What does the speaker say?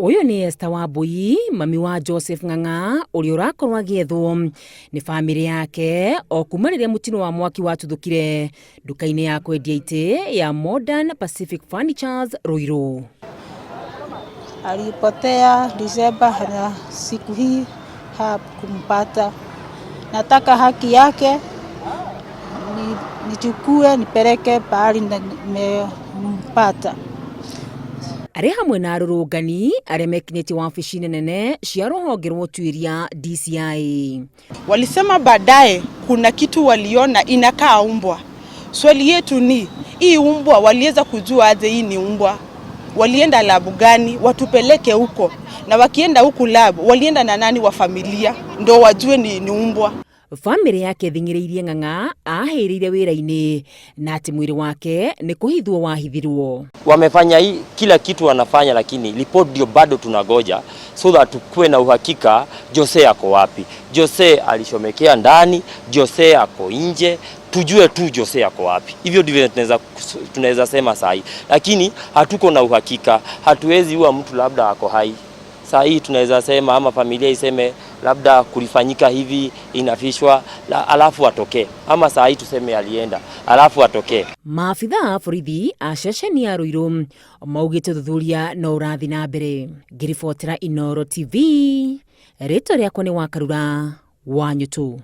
Uyu ni Esther Wambui, mami wa Joseph Ng'ang'a, uria urakorwo agiethwo ni family yake o kuma riria mutino wa mwaki watuthukire nduka-ini ya kwendia ite ya Modern Pacific Furnitures Ruiru. Alipotea Disemba na siku hii hakumpata. Nataka haki yake nichukue nipeleke pahali nimempata. Ari hamwe na arurungani aria mekinyĩtie wabici nene cia rũhonge rwa ũtuĩria DCI. Walisema baadaye kuna kitu waliona inakaa umbwa. Swali yetu ni hii umbwa waliweza kujua aje hii ni umbwa? Walienda labu gani? Watupeleke huko. Na wakienda huku labu walienda na nani wa familia ndo wajue ni umbwa. Family yake thing'ĩrĩirie Ng'ang'a ahĩrĩire wĩra-inĩ na ati mwĩrĩ wake ni kuhithwo wahithirwo. Wamefanya kila kitu wanafanya, lakini report ndio bado tunagoja so that tukue na uhakika Jose ako wapi. Jose alishomekea ndani, Jose ako nje, tujue tu Jose ako wapi. Hivyo ndivyo tunaweza sema sahi, lakini hatuko na uhakika. Hatuwezi ua mtu labda ako hai. Saa hii tunaweza sema ama familia iseme labda kulifanyika hivi inafishwa alafu atokee, ama saa hii tuseme alienda alafu atokee. Maafitha a borithi a ceceni ya Ruiru maugĩte thuthuria no ũrathi na mbere. Ngĩribotera Inooro TV, rĩtwa rĩakwa nĩ Wakarura Wanyũtũ.